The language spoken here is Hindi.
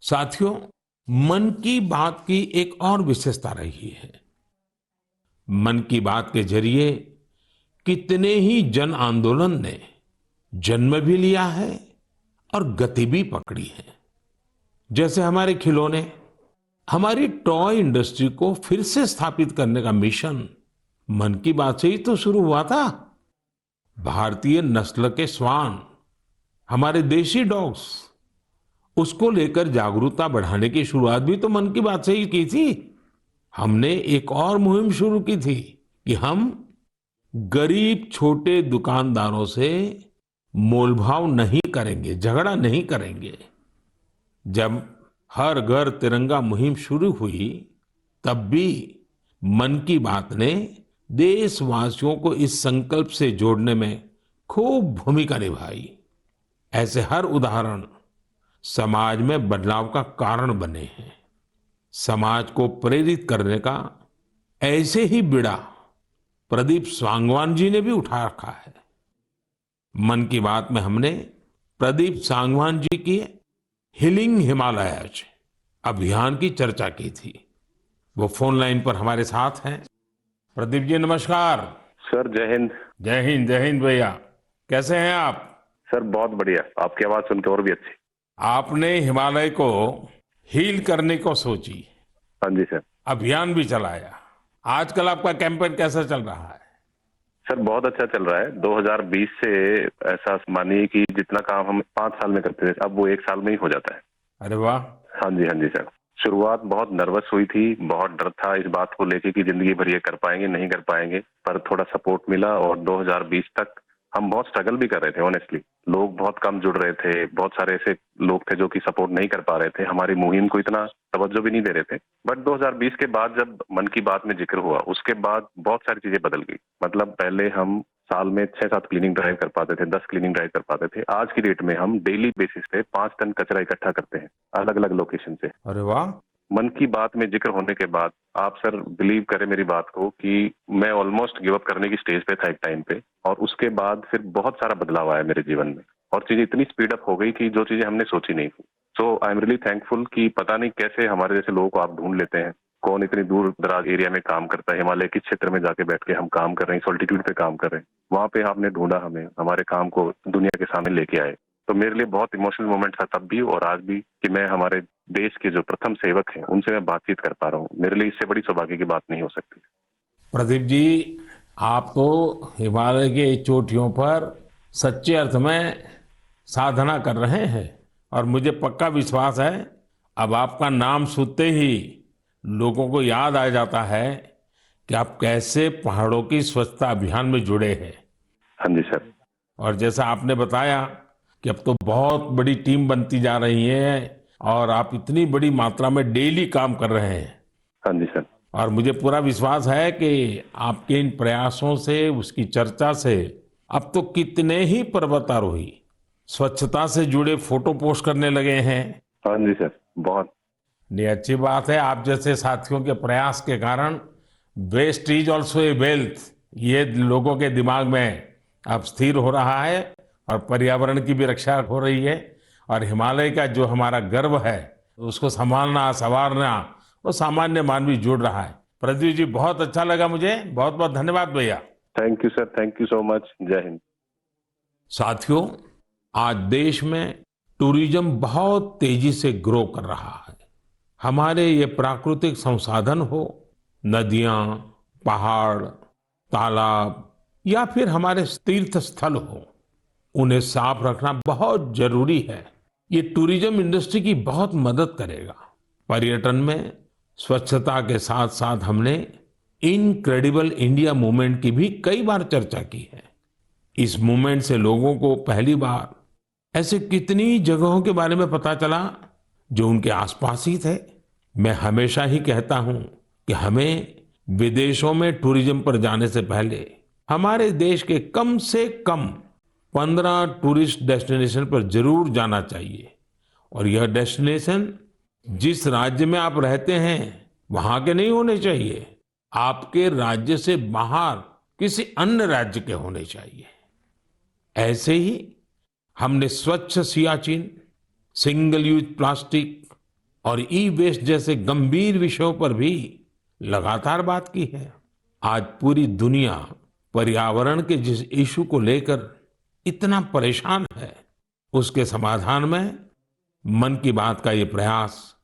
साथियों, मन की बात की एक और विशेषता रही है। मन की बात के जरिए कितने ही जन आंदोलन ने जन्म भी लिया है और गति भी पकड़ी है। जैसे हमारे खिलौने, हमारी टॉय इंडस्ट्री को फिर से स्थापित करने का मिशन मन की बात से ही तो शुरू हुआ था। भारतीय नस्ल के श्वान, हमारे देशी डॉग्स, उसको लेकर जागरूकता बढ़ाने की शुरुआत भी तो मन की बात से ही की थी। हमने एक और मुहिम शुरू की थी कि हम गरीब छोटे दुकानदारों से मोलभाव नहीं करेंगे, झगड़ा नहीं करेंगे। जब हर घर तिरंगा मुहिम शुरू हुई, तब भी मन की बात ने देशवासियों को इस संकल्प से जोड़ने में खूब भूमिका निभाई। ऐसे हर उदाहरण समाज में बदलाव का कारण बने हैं। समाज को प्रेरित करने का ऐसे ही बीड़ा प्रदीप सांगवान जी ने भी उठा रखा है। मन की बात में हमने प्रदीप सांगवान जी की हीलिंग हिमालयज अभियान की चर्चा की थी। वो फोन लाइन पर हमारे साथ हैं। प्रदीप जी नमस्कार। सर जय हिंद। जय हिंद, जय हिंद भैया। कैसे हैं आप? सर बहुत बढ़िया, आपकी आवाज सुनकर और भी अच्छी। आपने हिमालय को हील करने को सोची, हाँ जी सर। अभियान भी चलाया। आजकल आपका कैंपेन कैसा चल रहा है? सर बहुत अच्छा चल रहा है। 2020 से ऐसा मानिए कि जितना काम हम 5 साल में करते थे, अब वो 1 साल में ही हो जाता है। अरे वाह। हाँ जी सर। शुरुआत बहुत नर्वस हुई थी, बहुत डर था इस बात को लेके कि जिंदगी भर ये कर पाएंगे नहीं कर पाएंगे, पर थोड़ा सपोर्ट मिला और 2020 तक हम बहुत स्ट्रगल भी कर रहे थे। ऑनेस्टली लोग बहुत कम जुड़ रहे थे, बहुत सारे ऐसे लोग थे जो कि सपोर्ट नहीं कर पा रहे थे, हमारी मुहिम को इतना तवज्जो भी नहीं दे रहे थे। बट 2020 के बाद जब मन की बात में जिक्र हुआ, उसके बाद बहुत सारी चीजें बदल गई। मतलब पहले हम साल में 6-7 क्लीनिंग ड्राइव कर पाते थे, 10 क्लीनिंग ड्राइव कर पाते थे। आज की डेट में हम डेली बेसिस पे 5 टन कचरा इकट्ठा करते हैं अलग अलग लोकेशन से। अरे वाह। मन की बात में जिक्र होने के बाद आप सर बिलीव करें मेरी बात को कि मैं ऑलमोस्ट गिव अप करने की स्टेज पे था एक टाइम पे, और उसके बाद फिर बहुत सारा बदलाव आया मेरे जीवन में और चीजें इतनी स्पीड अप हो गई कि जो चीजें हमने सोची नहीं थी। सो आई एम रियली थैंकफुल कि पता नहीं कैसे हमारे जैसे लोगों को आप ढूंढ लेते हैं, कौन इतनी दूर दराज एरिया में काम करता है, हिमालय किस क्षेत्र में जाके बैठ के हम काम कर रहे हैं, सॉल्टिट्यूड पे काम कर रहे हैं, वहां पे आपने ढूंढा हमें, हमारे काम को दुनिया के सामने लेके आए। तो मेरे लिए बहुत इमोशनल मोमेंट था तब भी और आज भी कि मैं हमारे देश के जो प्रथम सेवक हैं उनसे मैं बातचीत कर पा रहा हूँ। मेरे लिए इससे बड़ी सौभाग्य की बात नहीं हो सकती। प्रदीप जी, आप तो हिमालय के चोटियों पर सच्चे अर्थ में साधना कर रहे हैं और मुझे पक्का विश्वास है अब आपका नाम सुनते ही लोगों को याद आ जाता है कि आप कैसे पहाड़ों की स्वच्छता अभियान में जुड़े हैं। हाँ जी सर। और जैसा आपने बताया कि अब तो बहुत बड़ी टीम बनती जा रही है और आप इतनी बड़ी मात्रा में डेली काम कर रहे हैं। हाँ जी सर। और मुझे पूरा विश्वास है कि आपके इन प्रयासों से, उसकी चर्चा से अब तो कितने ही पर्वतारोही स्वच्छता से जुड़े फोटो पोस्ट करने लगे हैं। हाँ जी सर, बहुत। ये अच्छी बात है। आप जैसे साथियों के प्रयास के कारण waste is also a wealth, ये लोगों के दिमाग में अब स्थिर हो रहा है और पर्यावरण की भी रक्षा हो रही है। और हिमालय का जो हमारा गर्व है उसको संभालना, संवारना, वो सामान्य मानवी जुड़ रहा है। प्रदीप जी, बहुत अच्छा लगा मुझे। बहुत बहुत धन्यवाद भैया। Thank you sir, thank you so much. जय हिंद। साथियों, आज देश में टूरिज्म बहुत तेजी से ग्रो कर रहा है। हमारे ये प्राकृतिक संसाधन हो, नदियां, पहाड़, तालाब या फिर हमारे तीर्थ स्थल हो, उन्हें साफ रखना बहुत जरूरी है। ये टूरिज्म इंडस्ट्री की बहुत मदद करेगा। पर्यटन में स्वच्छता के साथ साथ हमने इनक्रेडिबल इंडिया मूवमेंट की भी कई बार चर्चा की है। इस मूवमेंट से लोगों को पहली बार ऐसे कितनी जगहों के बारे में पता चला जो उनके आसपास ही थे। मैं हमेशा ही कहता हूं कि हमें विदेशों में टूरिज्म पर जाने से पहले हमारे देश के कम से कम 15 टूरिस्ट डेस्टिनेशन पर जरूर जाना चाहिए। और यह डेस्टिनेशन जिस राज्य में आप रहते हैं वहां के नहीं होने चाहिए, आपके राज्य से बाहर किसी अन्य राज्य के होने चाहिए। ऐसे ही हमने स्वच्छ सियाचिन, सिंगल यूज प्लास्टिक और ई वेस्ट जैसे गंभीर विषयों पर भी लगातार बात की है। आज पूरी दुनिया पर्यावरण के जिस इशू को लेकर इतना परेशान है, उसके समाधान में मन की बात का ये प्रयास